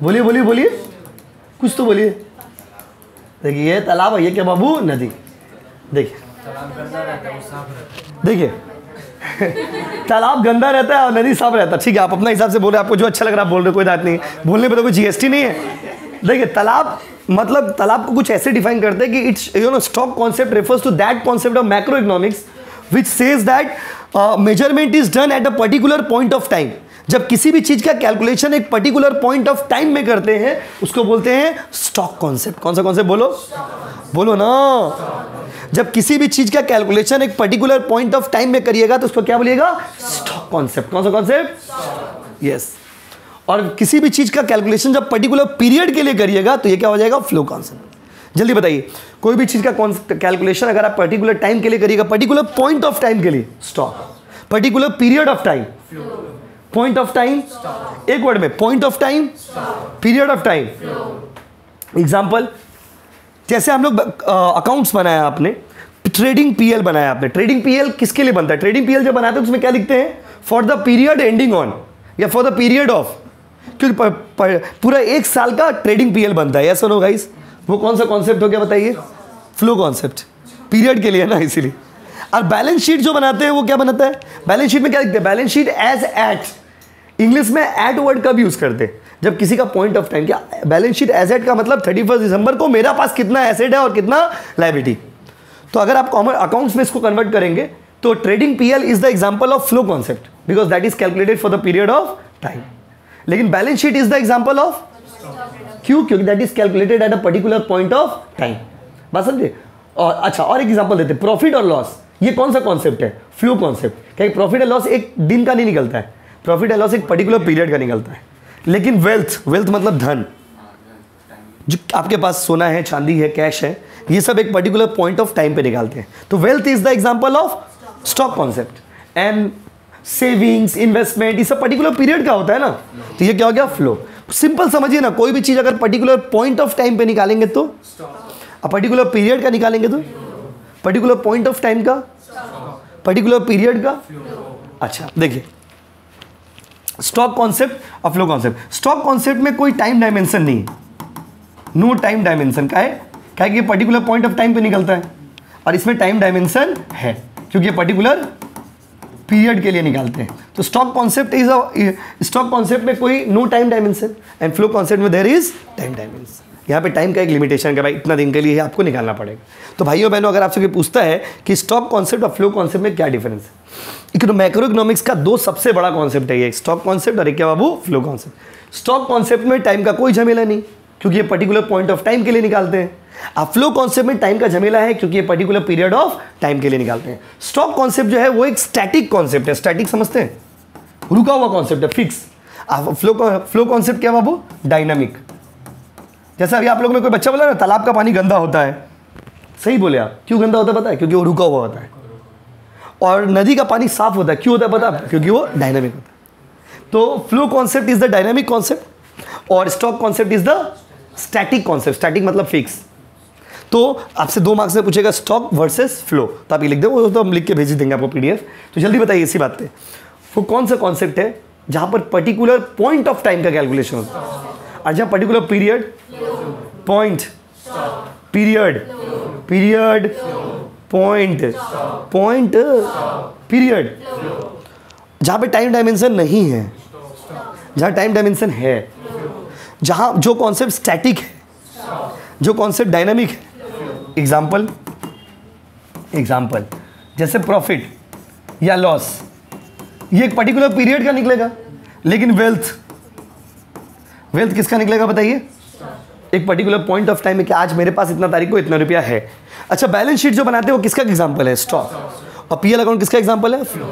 बोलिए बोलिए बोलिए, कुछ तो बोलिए। देखिए ये तालाब है, ये क्या बाबू, नदी। देखिए देखिए तालाब गंदा रहता है और नदी साफ रहता है। ठीक है, आप अपना हिसाब से बोल रहे हैं, आपको जो अच्छा लग रहा है बोल रहे, कोई बात नहीं, बोलने पे तो कोई जीएसटी नहीं है। देखिए तालाब मतलब तालाब को कुछ ऐसे डिफाइन करते हैं कि it's stock concept refers to that concept of macro economics which says that measurement is done at a particular point of time. जब किसी भी चीज का कैलकुलेशन एक पर्टिकुलर पॉइंट ऑफ टाइम में करते हैं उसको बोलते हैं स्टॉक कॉन्सेप्ट। कौन सा कॉन्सेप्ट, बोलो बोलो ना। जब किसी भी चीज का कैलकुलेशन एक पर्टिकुलर पॉइंट ऑफ टाइम में करिएगा तो उसको क्या बोलिएगा, स्टॉक कॉन्सेप्ट। कौन सा कॉन्सेप्ट, यस। और किसी भी चीज का कैलकुलेशन जब पर्टिकुलर पीरियड के लिए करिएगा तो ये क्या हो जाएगा, फ्लो कॉन्सेप्ट। जल्दी बताइए, कोई भी चीज का कैलकुलेशन अगर आप पर्टिकुलर टाइम के लिए करिएगा, पर्टिकुलर पॉइंट ऑफ टाइम के लिए stock, particular period of time, point of time, एक वर्ड में point of time, period of time. Example, जैसे हम लोग अकाउंट्स बनाया आपने, ट्रेडिंग पीएल बनाया आपने। ट्रेडिंग पीएल किसके लिए बनता है, ट्रेडिंग पीएल जब बनाते हैं उसमें क्या लिखते हैं, for the period ending on या फॉर द पीरियड ऑफ, क्योंकि पूरा एक साल का ट्रेडिंग पीएल बनता है। यस और नो गाइस, वो कौन सा कॉन्सेप्ट हो गया बताइए, फ्लो कॉन्सेप्ट, पीरियड के लिए ना, इसीलिए। और बैलेंस शीट जो बनाते हैं वो क्या बनाता है, बैलेंस शीट में क्या लिखते हैं, balance sheet as at, English में एट वर्ड कब यूज करते हैं, जब किसी का पॉइंट ऑफ टाइम, क्या बैलेंस शीट एसेट का मतलब 31 दिसंबर को मेरा पास कितना एसेट है और कितना लायबिलिटी। तो अगर आप कॉमन अकाउंट्स में इसको कन्वर्ट करेंगे तो trading PL is the example of flow concept because that is calculated for the period of time. लेकिन balance sheet is the example of, क्यों, क्योंकि that is calculated at a particular point of time. बात समझे। और अच्छा, और एक एग्जांपल देते, प्रॉफिट और लॉस, ये कौन सा कॉन्सेप्ट है, फ्लो कॉन्सेप्ट। क्या प्रॉफिट एंड लॉस एक दिन का नहीं निकलता है, प्रॉफिट एंड लॉस एक पर्टिकुलर पीरियड का निकलता है। लेकिन वेल्थ, वेल्थ मतलब धन, जो आपके पास सोना है, चांदी है, कैश है, ये सब एक पर्टिकुलर पॉइंट ऑफ टाइम पे निकालते हैं। तो wealth is the example of stock concept. And savings, investment, ये सब पर्टिकुलर पीरियड का होता है ना, तो ये क्या हो गया, फ्लो। सिंपल समझिए ना, कोई भी चीज अगर पर्टिकुलर पॉइंट ऑफ टाइम पे निकालेंगे तो, पर्टिकुलर पीरियड का निकालेंगे तो, पर्टिकुलर पॉइंट ऑफ टाइम का, पर्टिकुलर पीरियड का। अच्छा देखिए, स्टॉक कॉन्सेप्ट और फ्लो कॉन्सेप्ट। स्टॉक कॉन्सेप्ट में कोई टाइम डायमेंशन नहीं, नो टाइम डायमेंशन का है, क्या है कि पर्टिकुलर पॉइंट ऑफ टाइम पे निकलता है, और इसमें टाइम डायमेंशन है क्योंकि ये पर्टिकुलर पीरियड के लिए निकालते हैं। तो stock concept is stock concept में कोई no time dimension and flow concept में देयर इज टाइम डायमेंशन। यहाँ पे टाइम का एक लिमिटेशन है भाई, इतना दिन के लिए आपको निकालना पड़ेगा। तो भाइयों बहनों, अगर आपसे कोई पूछता है कि स्टॉक कॉन्सेप्ट और फ्लो कॉन्सेप्ट में क्या डिफरेंस है, तो मैक्रो इकोनॉमिक्स का दो सबसे बड़ा कॉन्सेप्ट है, ये स्टॉक कॉन्सेप्ट और एक क्या बाबू, फ्लो कॉन्सेप्ट। स्टॉक कॉन्सेप्ट में टाइम का कोई झमेला नहीं क्योंकि ये पर्टिकुलर पॉइंट ऑफ टाइम के लिए निकालते हैं। अब फ्लो कॉन्सेप्ट में टाइम का झमेला है क्योंकि ये पर्टिकुलर पीरियड ऑफ टाइम के लिए निकालते हैं। स्टॉक कॉन्सेप्ट जो है वो एक स्टैटिक कॉन्सेप्ट है, स्टैटिक समझते हैं, रुका हुआ कॉन्सेप्ट है, फिक्स। फ्लो कॉन्सेप्ट क्या बाबू, डायनामिक। जैसे अभी आप लोगों में कोई बच्चा बोला ना तालाब का पानी गंदा होता है, सही बोले आप, क्यों गंदा होता है पता है, क्योंकि वो रुका हुआ होता है। और नदी का पानी साफ होता है, क्यों होता है पता है, क्योंकि वो डायनामिक होता है। तो flow concept is the dynamic concept और stock concept is the static concept. Static मतलब फिक्स। तो आपसे 2 मार्क्स में पूछेगा स्टॉक वर्सेस फ्लो, तो आप ये लिख दो, वो तो हम लिख के भेज देंगे आपको पीडीएफ। तो जल्दी बताइए इसी बात पे, वो कौन सा कॉन्सेप्ट है जहां पर पर्टिकुलर पॉइंट ऑफ टाइम का कैलकुलेशन होता है, और जहां particular period, point, period, period, point, point, period, जहां पे टाइम डायमेंशन नहीं है, जहां टाइम डायमेंशन है, जहां जो कॉन्सेप्ट स्टैटिक है, जो कॉन्सेप्ट डायनामिक है। एग्जाम्पल, जैसे प्रॉफिट या लॉस, ये एक पर्टिकुलर पीरियड का निकलेगा। लेकिन वेल्थ किसका निकलेगा बताइए, एक पर्टिकुलर पॉइंट ऑफ टाइम में कि आज मेरे पास इतना तारीख को इतना रुपया है। अच्छा, बैलेंस शीट जो बनाते हैं वो किसका एग्जाम्पल है, स्टॉक। और पीएल अकाउंट किसका एग्जाम्पल है, फ्लो।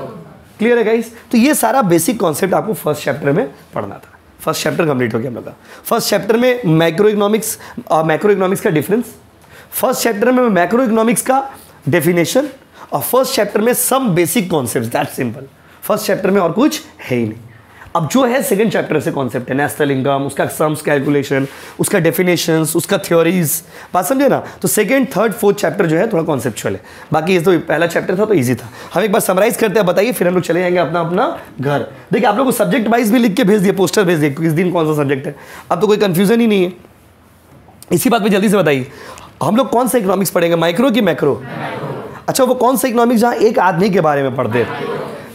क्लियर है गाइस। तो ये सारा बेसिक कॉन्सेप्ट आपको फर्स्ट चैप्टर में पढ़ना था। फर्स्ट चैप्टर कंप्लीट हो गया हम लोग का। फर्स्ट चैप्टर में मैक्रो इकोनॉमिक्स का डिफरेंस, फर्स्ट चैप्टर में मैक्रो इकोनॉमिक्स का डेफिनेशन, और फर्स्ट चैप्टर में some basic concepts, that simple. First chapter में और कुछ है ही नहीं। अब जो है सेकंड चैप्टर से कॉन्सेप्ट है नेशनल इनकम, उसका सम्स कैलकुलेशन, उसका डेफिनेशंस, उसका थ्योरीज, बात समझे ना। तो सेकंड, थर्ड, फोर्थ चैप्टर जो है थोड़ा कॉन्सेप्चुअल है, बाकी ये तो पहला चैप्टर था तो ईजी था। हम एक बार समराइज करते हैं, बताइए, फिर हम लोग चले जाएंगे अपना अपना घर। देखिए आप लोग को सब्जेक्ट वाइज भी लिख के भेज दिए, पोस्टर भेज दिए किस दिन कौन सा सब्जेक्ट है, अब तो कोई कन्फ्यूजन ही नहीं है। इसी बात पर जल्दी से बताइए, हम लोग कौन सा इकोनॉमिक्स पढ़ेंगे, माइक्रो की मैक्रो? अच्छा, वो कौन सा इकोनॉमिक्स जहाँ एक आदमी के बारे में पढ़ते,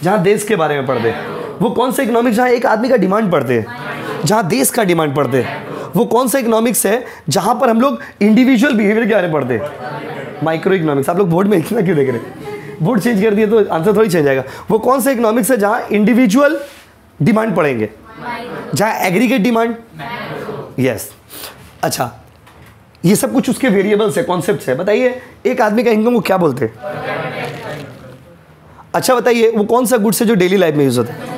जहाँ देश के बारे में पढ़ते? वो कौन सा इकोनॉमिक्स जहाँ एक आदमी का डिमांड पढ़ते हैं, जहाँ देश का डिमांड पढ़ते हैं? वो कौन सा इकोनॉमिक्स है जहाँ पर हम लोग इंडिविजुअल बिहेवियर के बारे में पढ़ते हैं? Micro economics. आप लोग बोर्ड में इतना क्यों देख रहे हैं? बोर्ड चेंज कर दिए तो आंसर थोड़ी चेंज आएगा। वो कौन सा इकोनॉमिक्स है जहाँ इंडिविजुअल डिमांड पढ़ेंगे, जहाँ एग्रीगेट डिमांड? यस। अच्छा, ये सब कुछ उसके वेरिएबल्स है, कॉन्सेप्ट्स है। बताइए एक आदमी का इनकम को क्या बोलते हैं? अच्छा बताइए, वो कौन सा गुड्स है जो डेली लाइफ में यूज होता है?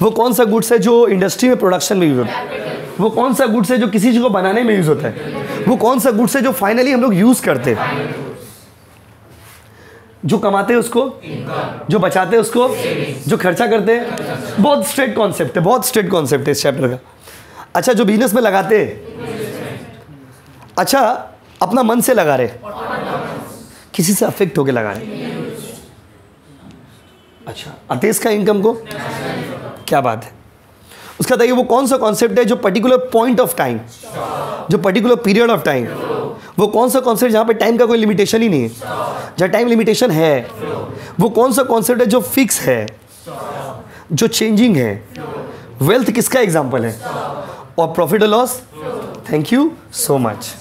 वो कौन सा गुड्स है जो इंडस्ट्री में प्रोडक्शन में यूज होता है? वो कौन सा गुड्स है जो किसी चीज को बनाने में यूज होता है? वो कौन सा गुड्स है जो फाइनली हम लोग यूज करते हैं? जो कमाते हैं उसको, जो बचाते हैं उसको, जो खर्चा करते हैं। बहुत स्ट्रेट कॉन्सेप्ट है, बहुत स्ट्रेट कॉन्सेप्ट है इस चैप्टर का। अच्छा, जो बिजनेस में लगाते हैं, अच्छा अपना मन से लगा रहे, किसी से अफेक्ट होके लगा रहे। अच्छा, अतेश का इनकम को, क्या बात है। उसका बताइए वो कौन सा कॉन्सेप्ट है जो पर्टिकुलर पॉइंट ऑफ टाइम, जो पर्टिकुलर पीरियड ऑफ टाइम, वो कौन सा कॉन्सेप्ट जहाँ पे टाइम का कोई लिमिटेशन ही नहीं है, जहाँ टाइम लिमिटेशन है? वो कौन सा कॉन्सेप्ट है जो फिक्स है, जो चेंजिंग है? वेल्थ किसका एग्जाम्पल है? और प्रॉफिट और loss? Thank you so much.